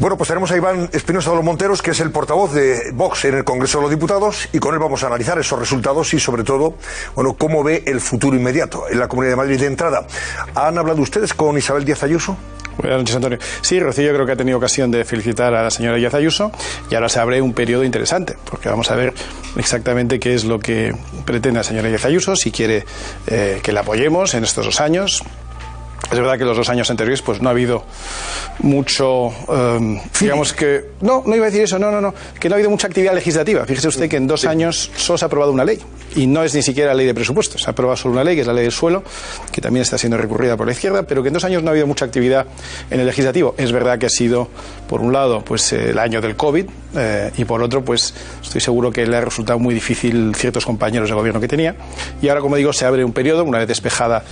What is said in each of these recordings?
Bueno, pues tenemos a Iván Espinosa de los Monteros, que es el portavoz de Vox en el Congreso de los Diputados, y con él vamos a analizar esos resultados y, sobre todo, bueno, cómo ve el futuro inmediato en la Comunidad de Madrid. De entrada, ¿han hablado ustedes con Isabel Díaz Ayuso? Buenas noches, Antonio. Sí, Rocío, yo creo que ha tenido ocasión de felicitar a la señora Díaz Ayuso y ahora se abre un periodo interesante, porque vamos a ver exactamente qué es lo que pretende la señora Díaz Ayuso, si quiere que la apoyemos en estos 2 años. Es verdad que los 2 años anteriores pues no ha habido mucho, digamos que... No iba a decir eso, que no ha habido mucha actividad legislativa. Fíjese usted que en 2 años solo se ha aprobado una ley, y no es ni siquiera ley de presupuestos. Se ha aprobado solo una ley, que es la ley del suelo, que también está siendo recurrida por la izquierda, pero que en 2 años no ha habido mucha actividad en el legislativo. Es verdad que ha sido, por un lado, pues el año del COVID, y por otro, pues estoy seguro que le ha resultado muy difícil ciertos compañeros de gobierno que tenía. Y ahora, como digo, se abre un periodo, una vez despejada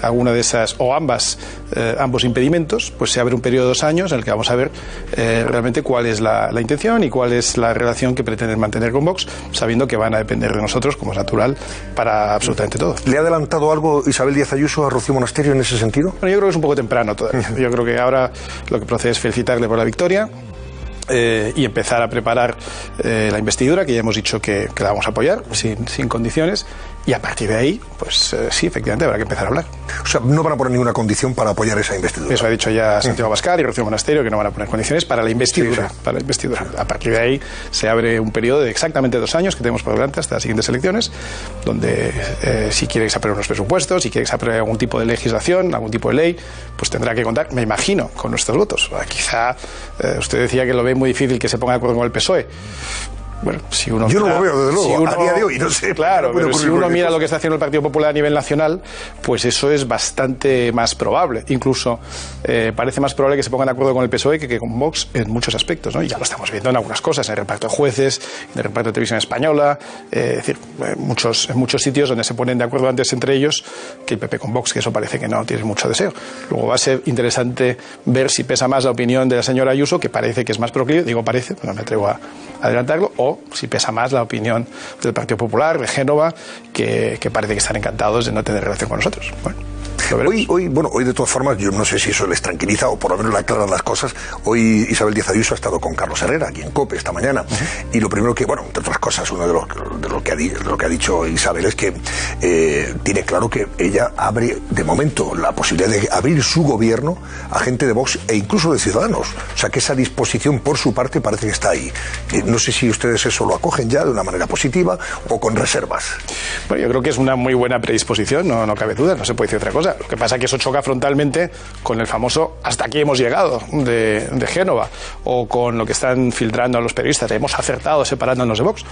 alguna de esas, o ambos impedimentos, pues se abre un periodo de 2 años en el que vamos a ver realmente cuál es la intención y cuál es la relación que pretenden mantener con Vox, sabiendo que van a depender de nosotros, como es natural, para absolutamente todo. ¿Le ha adelantado algo Isabel Díaz Ayuso a Rocío Monasterio en ese sentido? Bueno, yo creo que es un poco temprano todavía. Yo creo que ahora lo que procede es felicitarle por la victoria. Y empezar a preparar la investidura, que ya hemos dicho que la vamos a apoyar sin condiciones, y a partir de ahí, pues sí, efectivamente habrá que empezar a hablar. O sea, no van a poner ninguna condición para apoyar esa investidura. Eso ha dicho ya Santiago Abascal y Rocío Monasterio, que no van a poner condiciones para la investidura. Sí. Para la investidura. A partir de ahí se abre un periodo de exactamente 2 años que tenemos por delante hasta las siguientes elecciones, donde si quiere que se aprueben unos presupuestos, si quiere que se apruebe algún tipo de legislación, algún tipo de ley, pues tendrá que contar, me imagino, con nuestros votos. Quizá usted decía que lo ve muy difícil que se ponga de acuerdo con el PSOE. Bueno, si uno yo mira, no lo veo, desde luego, si uno, a día de hoy, no sé. Claro, pero si uno mira lo que está haciendo el Partido Popular a nivel nacional, pues eso es bastante más probable. Incluso parece más probable que se pongan de acuerdo con el PSOE que con Vox en muchos aspectos, ¿no? Y ya lo estamos viendo en algunas cosas, en el reparto de jueces, en el reparto de televisión española, es decir, en muchos sitios donde se ponen de acuerdo antes entre ellos que el PP con Vox, que eso parece que no tiene mucho deseo. Luego va a ser interesante ver si pesa más la opinión de la señora Ayuso, que parece que es más proclive, digo parece, no me atrevo a adelantarlo, o si pesa más la opinión del Partido Popular, de Génova, que parece que están encantados de no tener relación con nosotros. Bueno, hoy de todas formas, yo no sé si eso les tranquiliza o por lo menos le aclaran las cosas. Hoy Isabel Díaz Ayuso ha estado con Carlos Herrera aquí en COPE esta mañana, y lo primero que, bueno, entre otras cosas, uno de lo que ha dicho Isabel es que tiene claro que ella abre de momento la posibilidad de abrir su gobierno a gente de Vox e incluso de Ciudadanos. O sea, que esa disposición por su parte parece que está ahí. No sé si ustedes eso lo acogen ya de una manera positiva o con reservas. Bueno, yo creo que es una muy buena predisposición, no cabe duda, no se puede decir otra cosa. Lo que pasa es que eso choca frontalmente con el famoso hasta aquí hemos llegado de Génova, o con lo que están filtrando a los periodistas, hemos acertado separándonos de Vox.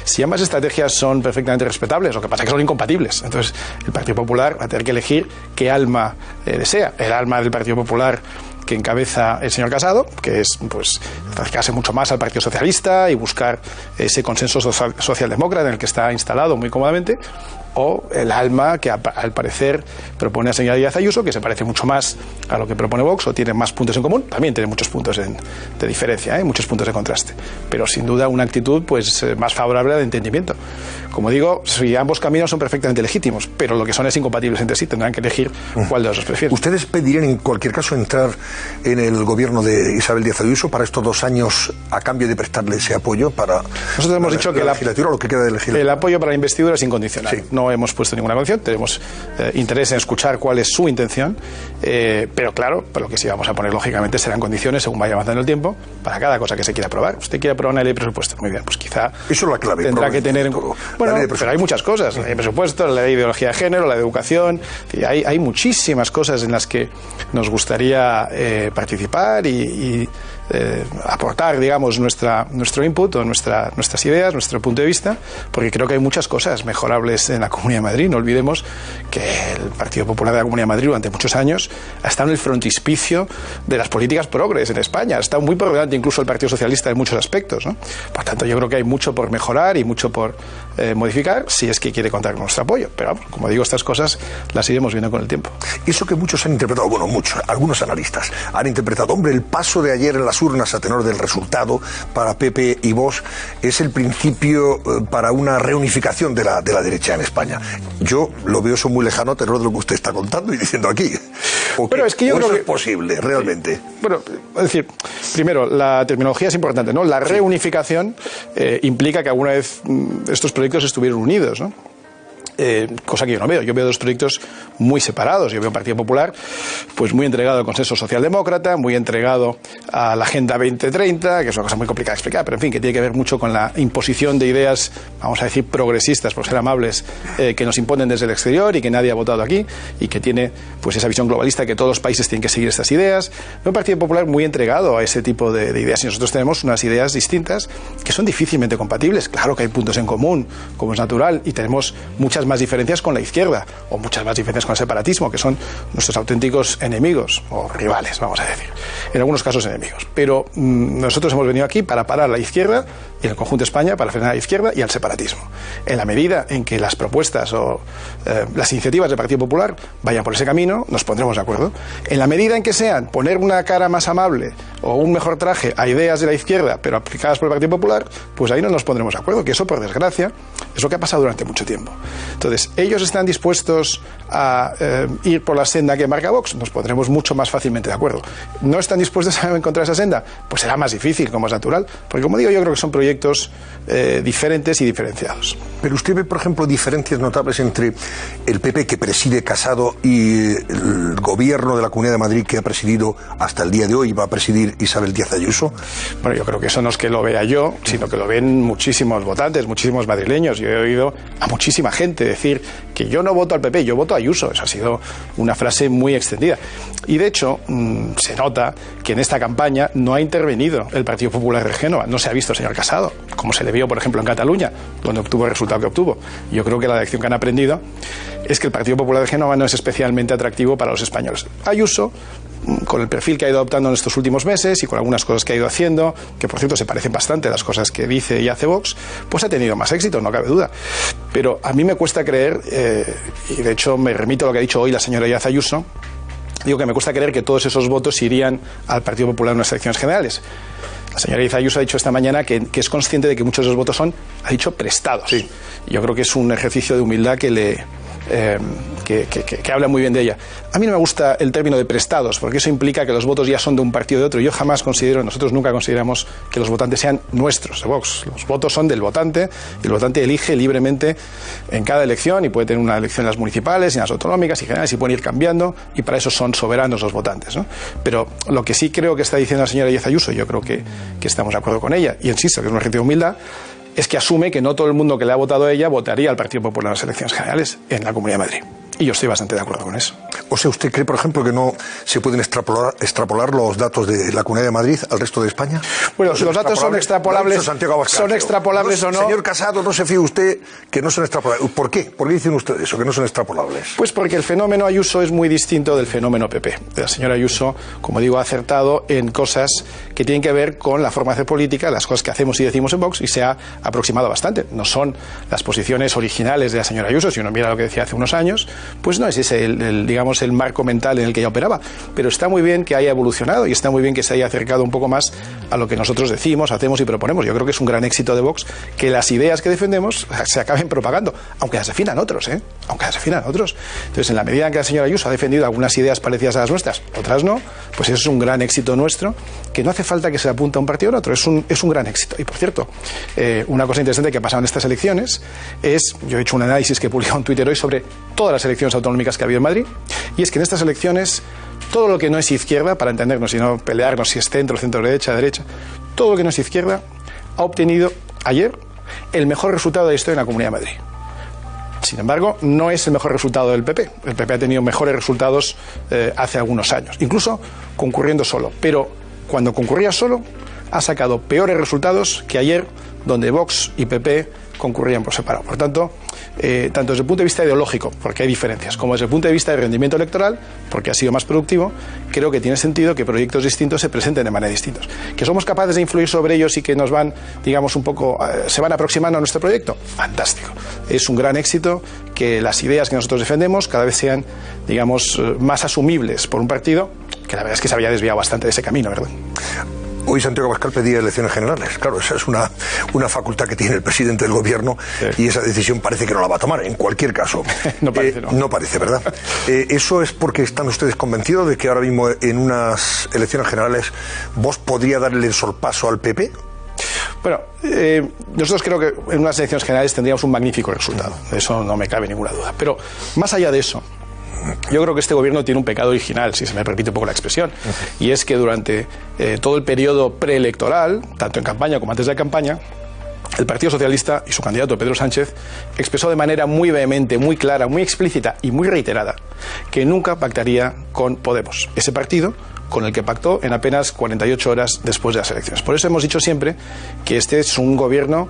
Si ambas estrategias son perfectamente respetables, lo que pasa es que son incompatibles. Entonces el Partido Popular va a tener que elegir qué alma desea. El alma del Partido Popular que encabeza el señor Casado, que es pues acercarse mucho más al Partido Socialista y buscar ese consenso socialdemócrata en el que está instalado muy cómodamente, o el alma que al parecer propone la señora Díaz Ayuso, que se parece mucho más a lo que propone Vox, o tiene más puntos en común, también tiene muchos puntos de diferencia, muchos puntos de contraste, pero sin duda una actitud pues más favorable al entendimiento. Como digo, si ambos caminos son perfectamente legítimos, pero lo que son es incompatibles entre sí, tendrán que elegir cuál de los dos prefieren. ¿Ustedes pedirían en cualquier caso entrar en el gobierno de Isabel Díaz Ayuso para estos 2 años a cambio de prestarle ese apoyo para... Nosotros hemos dicho que la legislatura, lo que queda de legislatura? El apoyo para la investidura es incondicional. Sí. No hemos puesto ninguna condición, tenemos interés en escuchar cuál es su intención, pero claro, lo que sí vamos a poner lógicamente serán condiciones según vaya avanzando el tiempo para cada cosa que se quiera aprobar. Usted quiere aprobar una ley de presupuesto, muy bien, pues quizá eso es la clave, tendrá que tener bueno, pero hay muchas cosas, la ley de presupuesto, la ley de ideología de género, la de educación, hay muchísimas cosas en las que nos gustaría participar y aportar, digamos, nuestro input o nuestras ideas, nuestro punto de vista, porque creo que hay muchas cosas mejorables en la Comunidad de Madrid. No olvidemos que el Partido Popular de la Comunidad de Madrid durante muchos años ha estado en el frontispicio de las políticas progres en España, ha estado muy por delante incluso el Partido Socialista en muchos aspectos, ¿no? Por tanto, yo creo que hay mucho por mejorar y mucho por modificar, si es que quiere contar con nuestro apoyo, pero vamos, como digo, estas cosas las iremos viendo con el tiempo. Eso que muchos han interpretado, bueno, algunos analistas han interpretado, hombre, el paso de ayer en las urnas a tenor del resultado para PP y Vox es el principio para una reunificación de la derecha en España. Yo lo veo eso muy lejano a tenor de lo que usted está contando y diciendo aquí. Pero es que yo creo que es posible, realmente. Bueno, es decir, primero, la terminología es importante, ¿no? La reunificación implica que alguna vez estos proyectos estuvieron unidos, ¿no? Cosa que yo no veo. Yo veo dos proyectos muy separados. Yo veo un Partido Popular pues muy entregado al consenso socialdemócrata, muy entregado a la Agenda 2030, que es una cosa muy complicada de explicar, pero en fin, que tiene que ver mucho con la imposición de ideas, vamos a decir, progresistas, por ser amables, que nos imponen desde el exterior y que nadie ha votado aquí, y que tiene pues esa visión globalista que todos los países tienen que seguir estas ideas. Veo un Partido Popular muy entregado a ese tipo de ideas, y nosotros tenemos unas ideas distintas que son difícilmente compatibles. Claro que hay puntos en común, como es natural, y tenemos muchas más diferencias con la izquierda, o muchas más diferencias con el separatismo, que son nuestros auténticos enemigos, o rivales, vamos a decir, en algunos casos enemigos. Pero nosotros hemos venido aquí para parar a la izquierda, y en el conjunto de España para frenar a la izquierda y al separatismo. En la medida en que las propuestas o las iniciativas del Partido Popular vayan por ese camino, nos pondremos de acuerdo. En la medida en que sean poner una cara más amable o un mejor traje a ideas de la izquierda, pero aplicadas por el Partido Popular, pues ahí no nos pondremos de acuerdo, que eso, por desgracia, es lo que ha pasado durante mucho tiempo. Entonces, ¿ellos están dispuestos a ir por la senda que marca Vox? Nos pondremos mucho más fácilmente de acuerdo. ¿No están dispuestos a encontrar esa senda? Pues será más difícil, como es natural, porque, como digo, yo creo que son proyectos diferentes y diferenciados. Pero usted ve, por ejemplo, diferencias notables entre el PP que preside Casado y el gobierno de la Comunidad de Madrid que ha presidido hasta el día de hoy, va a presidir Isabel Díaz Ayuso. Bueno, yo creo que eso no es que lo vea yo, sino que lo ven muchísimos votantes, muchísimos madrileños. Yo he oído a muchísima gente decir que yo no voto al PP, yo voto a Ayuso. Esa ha sido una frase muy extendida. Y de hecho, se nota que en esta campaña no ha intervenido el Partido Popular de Génova. No se ha visto al señor Casado, como se le vio, por ejemplo, en Cataluña, donde obtuvo el resultado que obtuvo. Yo creo que la lección que han aprendido es que el Partido Popular de Génova no es especialmente atractivo para los españoles. Ayuso, con el perfil que ha ido adoptando en estos últimos meses y con algunas cosas que ha ido haciendo, que por cierto se parecen bastante a las cosas que dice y hace Vox, pues ha tenido más éxito, no cabe duda. Pero a mí me cuesta creer, y de hecho me remito a lo que ha dicho hoy la señora Díaz Ayuso, digo que me cuesta creer que todos esos votos irían al Partido Popular en unas elecciones generales. La señora Díaz Ayuso ha dicho esta mañana que es consciente de que muchos de esos votos son, ha dicho, prestados. Sí. Yo creo que es un ejercicio de humildad que habla muy bien de ella. A mí no me gusta el término de prestados, porque eso implica que los votos ya son de un partido o de otro. Yo jamás considero, nosotros nunca consideramos que los votantes sean nuestros, de Vox. Los votos son del votante, y el votante elige libremente en cada elección, y puede tener una elección en las municipales, en las autonómicas y generales, y pueden ir cambiando, y para eso son soberanos los votantes, ¿no? Pero lo que sí creo que está diciendo la señora Díaz Ayuso, yo creo que estamos de acuerdo con ella, y insisto que es un ejercicio de humildad, es que asume que no todo el mundo que le ha votado a ella votaría al Partido Popular en las elecciones generales en la Comunidad de Madrid. Y yo estoy bastante de acuerdo con eso. O sea, ¿usted cree, por ejemplo, que no se pueden extrapolar los datos de la Comunidad de Madrid al resto de España? Bueno, los datos son extrapolables. ¿Son extrapolables o no? Señor Casado, no se fíe usted que no son extrapolables. ¿Por qué? ¿Por qué dicen ustedes eso, que no son extrapolables? Pues porque el fenómeno Ayuso es muy distinto del fenómeno PP. La señora Ayuso, como digo, ha acertado en cosas que tienen que ver con la forma de hacer política, las cosas que hacemos y decimos en Vox, y se ha aproximado bastante. No son las posiciones originales de la señora Ayuso. Si uno mira lo que decía hace unos años, pues no es ese digamos, el marco mental en el que ella operaba, pero está muy bien que haya evolucionado y está muy bien que se haya acercado un poco más a lo que nosotros decimos, hacemos y proponemos. Yo creo que es un gran éxito de Vox que las ideas que defendemos se acaben propagando, aunque las definan otros, aunque las definan otros. Entonces, en la medida en que la señora Ayuso ha defendido algunas ideas parecidas a las nuestras, otras no, pues eso es un gran éxito nuestro, que no hace falta que se apunte a un partido o a otro, es un gran éxito. Y por cierto, una cosa interesante que ha pasado en estas elecciones es, yo he hecho un análisis que he publicado en Twitter hoy sobre todas las elecciones autonómicas que ha habido en Madrid, y es que en estas elecciones todo lo que no es izquierda, para entendernos y no pelearnos si es centro, centro-derecha, derecha, todo lo que no es izquierda ha obtenido ayer el mejor resultado de la historia en la Comunidad de Madrid. Sin embargo, no es el mejor resultado del PP. El PP ha tenido mejores resultados hace algunos años, incluso concurriendo solo, pero cuando concurría solo ha sacado peores resultados que ayer, donde Vox y PP concurrían por separado. Por tanto, tanto desde el punto de vista ideológico, porque hay diferencias, como desde el punto de vista de rendimiento electoral, porque ha sido más productivo, creo que tiene sentido que proyectos distintos se presenten de manera distinta. Que somos capaces de influir sobre ellos y que nos van, digamos, un poco, se van aproximando a nuestro proyecto, fantástico. Es un gran éxito que las ideas que nosotros defendemos cada vez sean, digamos, más asumibles por un partido que la verdad es que se había desviado bastante de ese camino, ¿verdad? Hoy Santiago Abascal pedía elecciones generales. Claro, esa es una facultad que tiene el presidente del gobierno, y esa decisión parece que no la va a tomar, en cualquier caso. No parece, no. No parece, ¿verdad? ¿Eso es porque están ustedes convencidos de que ahora mismo en unas elecciones generales Vox podría darle el sorpaso al PP? Bueno, nosotros creo que en unas elecciones generales tendríamos un magnífico resultado. De eso no me cabe ninguna duda. Pero más allá de eso, yo creo que este gobierno tiene un pecado original, si se me permite un poco la expresión, y es que durante todo el periodo preelectoral, tanto en campaña como antes de la campaña, el Partido Socialista y su candidato Pedro Sánchez expresó de manera muy vehemente, muy clara, muy explícita y muy reiterada que nunca pactaría con Podemos, ese partido con el que pactó en apenas 48 horas después de las elecciones. Por eso hemos dicho siempre que este es un gobierno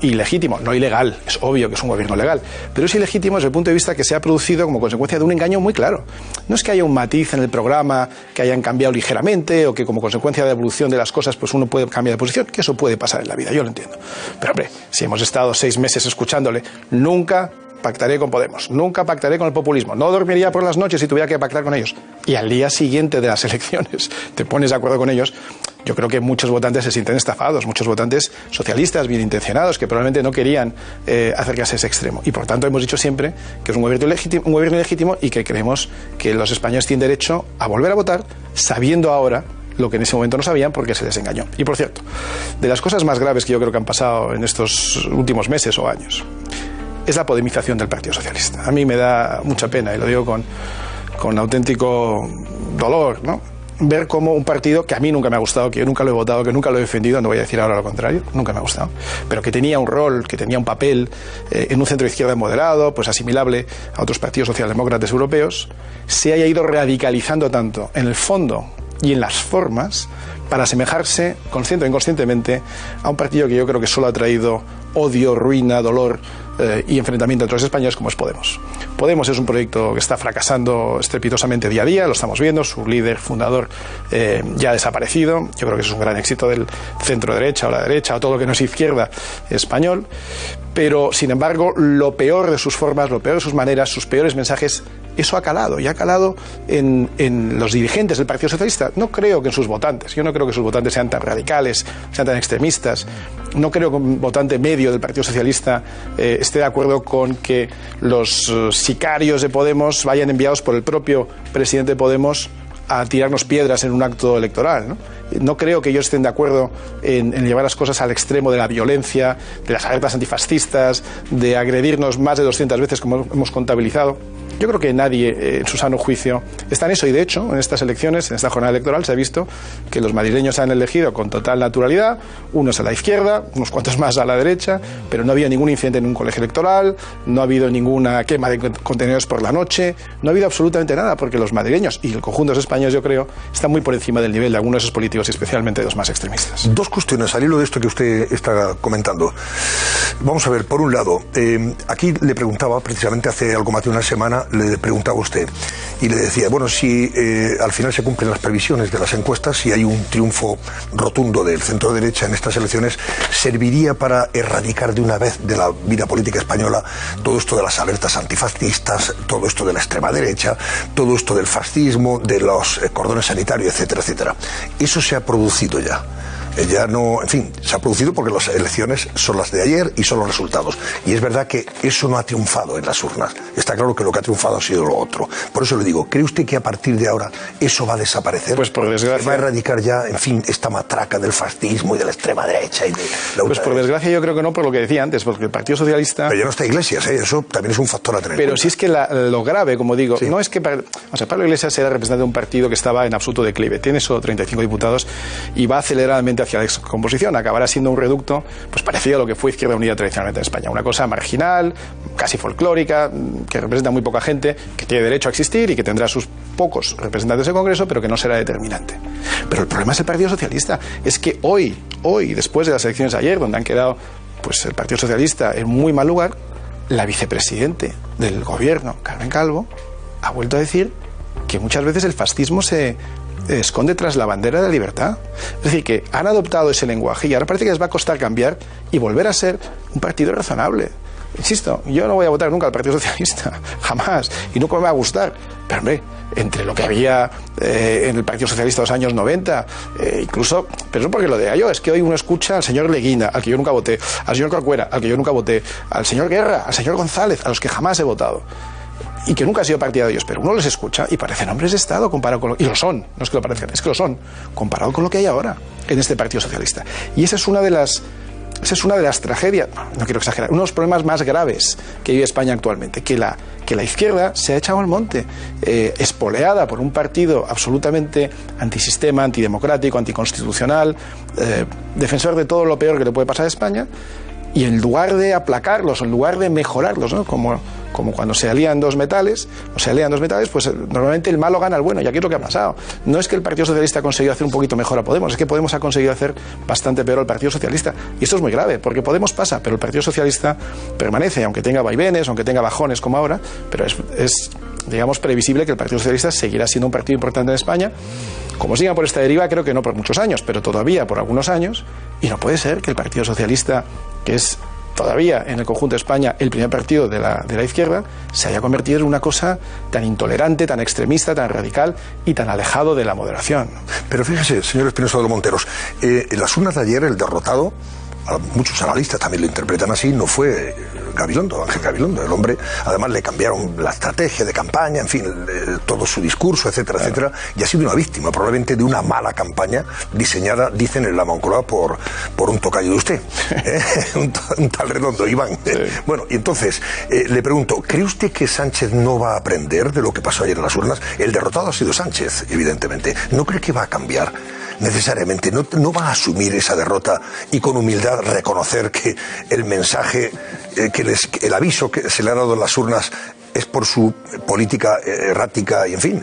ilegítimo, no ilegal, es obvio que es un gobierno legal, pero es ilegítimo desde el punto de vista que se ha producido como consecuencia de un engaño muy claro. No es que haya un matiz en el programa, que hayan cambiado ligeramente, o que como consecuencia de la evolución de las cosas pues uno puede cambiar de posición, que eso puede pasar en la vida, yo lo entiendo. Pero hombre, si hemos estado 6 meses escuchándole, nunca pactaré con Podemos, nunca pactaré con el populismo, no dormiría por las noches si tuviera que pactar con ellos, y al día siguiente de las elecciones te pones de acuerdo con ellos, yo creo que muchos votantes se sienten estafados, muchos votantes socialistas bien intencionados que probablemente no querían acercarse a ese extremo, y por tanto hemos dicho siempre que es un gobierno ilegítimo y que creemos que los españoles tienen derecho a volver a votar sabiendo ahora lo que en ese momento no sabían porque se les engañó. Y por cierto, de las cosas más graves que yo creo que han pasado en estos últimos meses o años es la podemización del Partido Socialista. A mí me da mucha pena, y lo digo con auténtico dolor, ¿no?, ver cómo un partido que a mí nunca me ha gustado, que yo nunca lo he votado, que nunca lo he defendido, no voy a decir ahora lo contrario, nunca me ha gustado, pero que tenía un rol, que tenía un papel en un centro izquierda moderado, pues asimilable a otros partidos socialdemócratas europeos, se haya ido radicalizando tanto en el fondo y en las formas para asemejarse, consciente o inconscientemente, a un partido que yo creo que solo ha traído odio, ruina, dolor y enfrentamiento entre los españoles, como es Podemos. Podemos es un proyecto que está fracasando estrepitosamente día a día, lo estamos viendo, su líder fundador ya ha desaparecido. Yo creo que eso es un gran éxito del centro derecha o la derecha o todo lo que no es izquierda español, pero sin embargo lo peor de sus formas, lo peor de sus maneras, sus peores mensajes, eso ha calado, y ha calado en los dirigentes del Partido Socialista. No creo que en sus votantes, yo no creo que sus votantes sean tan radicales, sean tan extremistas, no creo que un votante medio del Partido Socialista esté de acuerdo con que los sicarios de Podemos vayan enviados por el propio presidente de Podemos a tirarnos piedras en un acto electoral, ¿no? No creo que ellos estén de acuerdo en llevar las cosas al extremo de la violencia, de las alertas antifascistas, de agredirnos más de 200 veces como hemos contabilizado. Yo creo que nadie en su sano juicio está en eso, y de hecho en estas elecciones, en esta jornada electoral, se ha visto que los madrileños han elegido con total naturalidad, unos a la izquierda, unos cuantos más a la derecha, pero no ha habido ningún incidente en un colegio electoral, no ha habido ninguna quema de contenedores por la noche, no ha habido absolutamente nada, porque los madrileños y el conjunto de los españoles, yo creo, están muy por encima del nivel de algunos de esos políticos, y especialmente de los más extremistas. Dos cuestiones al hilo de esto que usted está comentando. Vamos a ver, por un lado, aquí le preguntaba, precisamente hace algo más de una semana, le preguntaba a usted y le decía, bueno, si al final se cumplen las previsiones de las encuestas, si hay un triunfo rotundo del centro derecha en estas elecciones, ¿serviría para erradicar de una vez de la vida política española todo esto de las alertas antifascistas, todo esto de la extrema derecha, todo esto del fascismo, de los cordones sanitarios, etcétera, etcétera? Eso se ha producido ya. Ya no, en fin, se ha producido porque las elecciones son las de ayer y son los resultados. Y es verdad que eso no ha triunfado en las urnas. Está claro que lo que ha triunfado ha sido lo otro. Por eso le digo, ¿cree usted que a partir de ahora eso va a desaparecer? Pues por desgracia. ¿Va a erradicar ya, en fin, esta matraca del fascismo y de la extrema derecha y de la Pues por desgracia yo creo que no, por lo que decía antes, porque el Partido Socialista... Pero ya no está Iglesias, eso también es un factor a tener. Pero si es que lo grave, como digo, sí, no es que... O sea, Pablo Iglesias era representante de un partido que estaba en absoluto declive. Tiene solo 35 diputados y va aceleradamente hacia la descomposición. Acabará siendo un reducto pues parecido a lo que fue Izquierda Unida tradicionalmente en España, una cosa marginal, casi folclórica, que representa muy poca gente, que tiene derecho a existir y que tendrá sus pocos representantes en Congreso, pero que no será determinante. Pero el problema es el Partido Socialista, es que hoy, después de las elecciones de ayer, donde han quedado pues el Partido Socialista en muy mal lugar, la vicepresidente del gobierno, Carmen Calvo, ha vuelto a decir que muchas veces el fascismo se esconde tras la bandera de la libertad. Es decir, que han adoptado ese lenguaje y ahora parece que les va a costar cambiar y volver a ser un partido razonable. Insisto, yo no voy a votar nunca al Partido Socialista, jamás, y nunca me va a gustar. Pero hombre, entre lo que había en el Partido Socialista de los años 90, incluso, pero no porque lo diga yo, es que hoy uno escucha al señor Leguina, al que yo nunca voté, al señor Corcuera, al que yo nunca voté, al señor Guerra, al señor González, a los que jamás he votado, y que nunca ha sido partidario de ellos, pero uno les escucha y parecen hombres de Estado comparado con lo... Y lo son, no es que lo parezcan, es que lo son, comparado con lo que hay ahora en este Partido Socialista. Y esa es una de las tragedias, no quiero exagerar, uno de los problemas más graves que vive España actualmente, que la izquierda se ha echado al monte, espoleada por un partido absolutamente antisistema, antidemocrático, anticonstitucional, defensor de todo lo peor que le puede pasar a España, y en lugar de aplacarlos, en lugar de mejorarlos, ¿no? Como cuando se alían dos metales, pues normalmente el malo gana al bueno, y aquí es lo que ha pasado. No es que el Partido Socialista ha conseguido hacer un poquito mejor a Podemos, es que Podemos ha conseguido hacer bastante peor al Partido Socialista. Y esto es muy grave, porque Podemos pasa, pero el Partido Socialista permanece, aunque tenga vaivenes, aunque tenga bajones como ahora, pero es digamos, previsible que el Partido Socialista seguirá siendo un partido importante en España. Como siga por esta deriva, creo que no por muchos años, pero todavía por algunos años, y no puede ser que el Partido Socialista, que es todavía en el conjunto de España el primer partido de la izquierda, se haya convertido en una cosa tan intolerante, tan extremista, tan radical y tan alejado de la moderación. Pero fíjese, señor Espinosa de los Monteros, en las urnas de ayer el derrotado, muchos analistas también lo interpretan así, no fue Gabilondo, Ángel Gabilondo, el hombre, además le cambiaron la estrategia de campaña, en fin, todo su discurso, etcétera, etcétera, y ha sido una víctima probablemente de una mala campaña diseñada, dicen en la Moncloa, por un tocayo de usted, un tal Redondo, Iván. Sí. Bueno, y entonces, le pregunto, ¿cree usted que Sánchez no va a aprender de lo que pasó ayer en las urnas? El derrotado ha sido Sánchez, evidentemente. ¿No cree que va a cambiar necesariamente? ¿No va a asumir esa derrota y con humildad reconocer que el mensaje, el aviso que se le ha dado en las urnas es por su política errática y, en fin,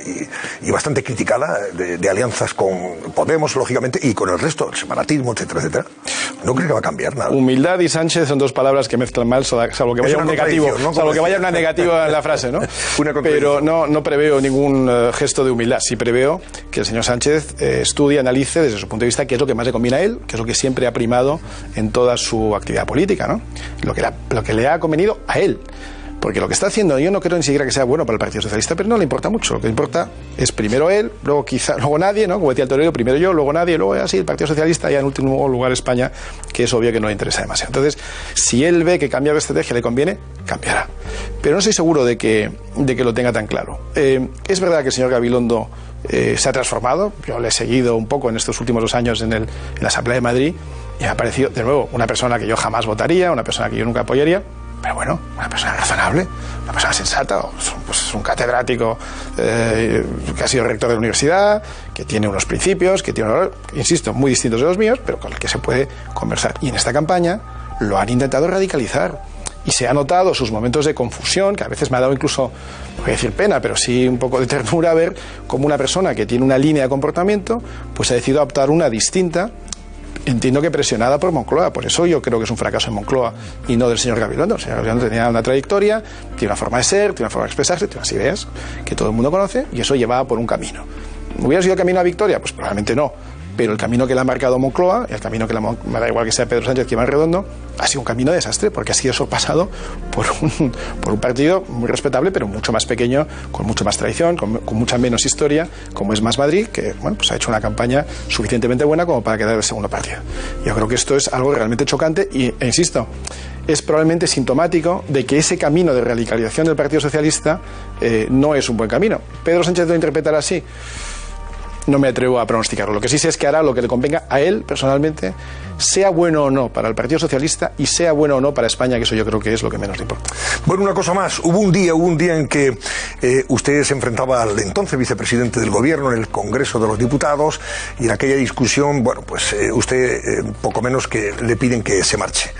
y bastante criticada de alianzas con Podemos, lógicamente, y con el resto, el separatismo, etcétera, etcétera? ¿No cree que va a cambiar nada? Humildad y Sánchez son dos palabras que mezclan mal, salvo que vaya un negativo, ¿no? Salvo que vaya una negativa en la frase, ¿no? Pero no preveo ningún gesto de humildad. Sí preveo que el señor Sánchez estudie, analice desde su punto de vista qué es lo que más le conviene a él, qué es lo que siempre ha primado en toda su actividad política, ¿no? Lo que le ha convenido a él. Porque lo que está haciendo, yo no creo ni siquiera que sea bueno para el Partido Socialista, pero no le importa mucho. Lo que le importa es primero él, luego nadie, ¿no? Como decía el torero, primero yo, luego nadie, luego así el Partido Socialista y en último lugar España, que es obvio que no le interesa demasiado. Entonces, si él ve que cambiar de estrategia le conviene, cambiará. Pero no estoy seguro de que lo tenga tan claro. Es verdad que el señor Gabilondo se ha transformado. Yo le he seguido un poco en estos últimos 2 años en la Asamblea de Madrid y me ha parecido, de nuevo, una persona que yo jamás votaría, una persona que yo nunca apoyaría. Pero bueno, una persona razonable, una persona sensata, pues es un catedrático que ha sido rector de la universidad, que tiene unos principios, que tiene unos, insisto, muy distintos de los míos, pero con el que se puede conversar. Y en esta campaña lo han intentado radicalizar. Y se ha notado sus momentos de confusión, que a veces me ha dado incluso, no voy a decir pena, pero sí un poco de ternura ver cómo una persona que tiene una línea de comportamiento, pues ha decidido adoptar una distinta. Entiendo que presionada por Moncloa, por eso yo creo que es un fracaso en Moncloa y no del señor Gabilondo. El señor Gabilondo tenía una trayectoria, tiene una forma de ser, tiene una forma de expresarse, tiene unas ideas que todo el mundo conoce y eso llevaba por un camino. ¿Hubiera sido el camino a victoria? Pues probablemente no. Pero el camino que le ha marcado Moncloa, y el camino que me da igual que sea Pedro Sánchez que Iván Redondo, ha sido un camino de desastre, porque ha sido sorpasado por un partido muy respetable, pero mucho más pequeño, con mucho más tradición, con mucha menos historia, como es Más Madrid, que bueno, pues ha hecho una campaña suficientemente buena como para quedar de segundo partido. Yo creo que esto es algo realmente chocante e insisto, es probablemente sintomático de que ese camino de radicalización del Partido Socialista no es un buen camino. ¿Pedro Sánchez lo interpretará así? No me atrevo a pronosticarlo. Lo que sí sé es que hará lo que le convenga a él personalmente, sea bueno o no para el Partido Socialista y sea bueno o no para España, que eso yo creo que es lo que menos le importa. Bueno, una cosa más. Hubo un día en que usted se enfrentaba al entonces vicepresidente del gobierno en el Congreso de los Diputados y en aquella discusión, bueno, pues usted poco menos que le piden que se marche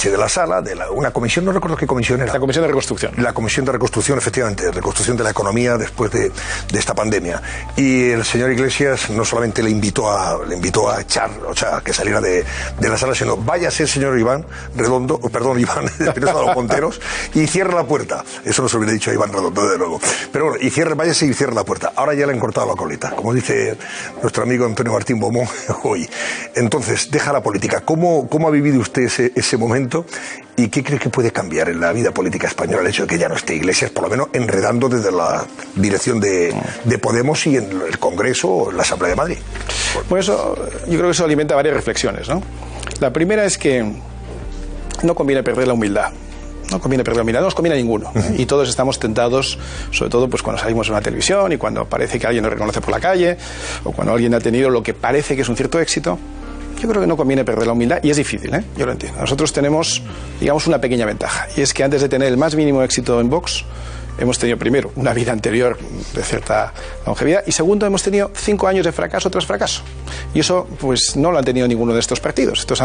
de la sala, de una comisión, no recuerdo qué comisión era. La Comisión de Reconstrucción. La Comisión de Reconstrucción, efectivamente, reconstrucción de la economía después de esta pandemia. Y el señor Iglesias no solamente le invitó a echar, o sea, que saliera de de la sala, sino váyase, señor Iván Redondo, perdón, Iván Espinosa de los Ponteros, y cierre la puerta. Eso no se lo hubiera dicho a Iván Redondo, desde luego. Pero bueno, váyase y cierre la puerta. Ahora ya le han cortado la coleta, como dice nuestro amigo Antonio Martín Beaumont hoy. Entonces, deja la política. ¿Cómo ha vivido usted ese momento? ¿Y qué cree que puede cambiar en la vida política española el hecho de que ya no esté Iglesias, por lo menos enredando desde la dirección de Podemos y en el Congreso o en la Asamblea de Madrid? Pues yo creo que eso alimenta varias reflexiones, ¿no? La primera es que no conviene perder la humildad. No conviene perder la humildad, no nos conviene a ninguno. Y todos estamos tentados, sobre todo pues cuando salimos en una televisión y cuando parece que alguien nos reconoce por la calle, o cuando alguien ha tenido lo que parece que es un cierto éxito. Yo creo que no conviene perder la humildad, y es difícil, ¿eh? Yo lo entiendo. Nosotros tenemos, digamos, una pequeña ventaja, y es que antes de tener el más mínimo éxito en Vox, hemos tenido, primero, una vida anterior de cierta longevidad, y segundo, hemos tenido 5 años de fracaso tras fracaso. Y eso, pues, no lo han tenido ninguno de estos partidos. Estos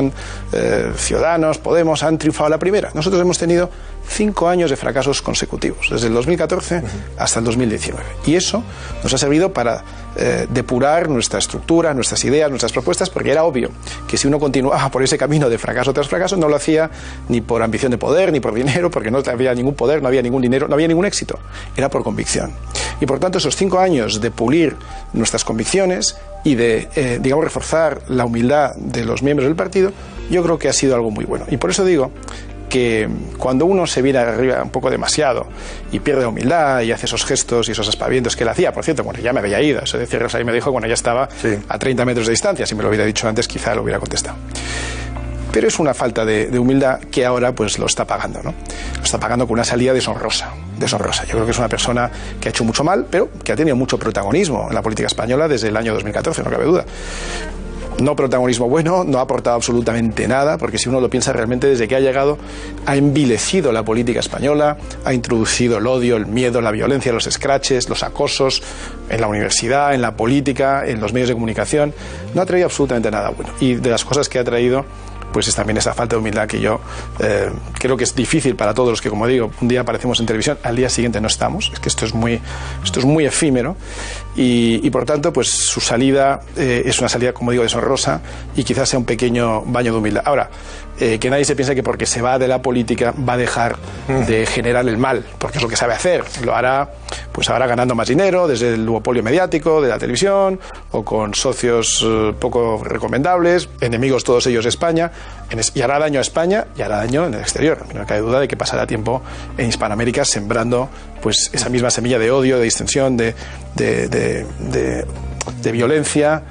Ciudadanos, Podemos, han triunfado a la primera. Nosotros hemos tenido 5 años de fracasos consecutivos, desde el 2014 hasta el 2019. Y eso nos ha servido para depurar nuestra estructura, nuestras ideas, nuestras propuestas, porque era obvio que si uno continuaba por ese camino de fracaso tras fracaso, no lo hacía ni por ambición de poder, ni por dinero, porque no había ningún poder, no había ningún dinero, no había ningún éxito. Era por convicción. Y por tanto, esos 5 años de pulir nuestras convicciones y de, digamos, reforzar la humildad de los miembros del partido, yo creo que ha sido algo muy bueno. Y por eso digo que cuando uno se viene arriba un poco demasiado y pierde humildad y hace esos gestos y esos aspavientos que él hacía, por cierto, bueno, ya me había ido, eso de Cierres ahí me dijo cuando ya estaba a 30 metros de distancia, si me lo hubiera dicho antes quizá lo hubiera contestado. Pero es una falta de humildad que ahora pues lo está pagando, ¿no? Lo está pagando con una salida deshonrosa. Yo creo que es una persona que ha hecho mucho mal, pero que ha tenido mucho protagonismo en la política española desde el año 2014, no cabe duda. No protagonismo bueno, no ha aportado absolutamente nada, porque si uno lo piensa realmente, desde que ha llegado ha envilecido la política española, ha introducido el odio, el miedo, la violencia, los escraches, los acosos en la universidad, en la política, en los medios de comunicación. No ha traído absolutamente nada bueno. Y de las cosas que ha traído, pues es también esa falta de humildad que yo creo que es difícil para todos los que, como digo, un día aparecemos en televisión, al día siguiente no estamos. Es que esto es muy efímero y por tanto, pues su salida es una salida, como digo, deshonrosa y quizás sea un pequeño baño de humildad. Ahora, que nadie se piense que porque se va de la política va a dejar de generar el mal, porque es lo que sabe hacer. Lo hará, pues ahora ganando más dinero desde el duopolio mediático de la televisión o con socios poco recomendables, enemigos todos ellos de España, y hará daño a España y hará daño en el exterior. No cabe duda de que pasará tiempo en Hispanoamérica sembrando pues esa misma semilla de odio, de distensión, de violencia,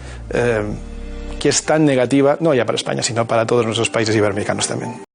que es tan negativa, no ya para España, sino para todos nuestros países iberoamericanos también.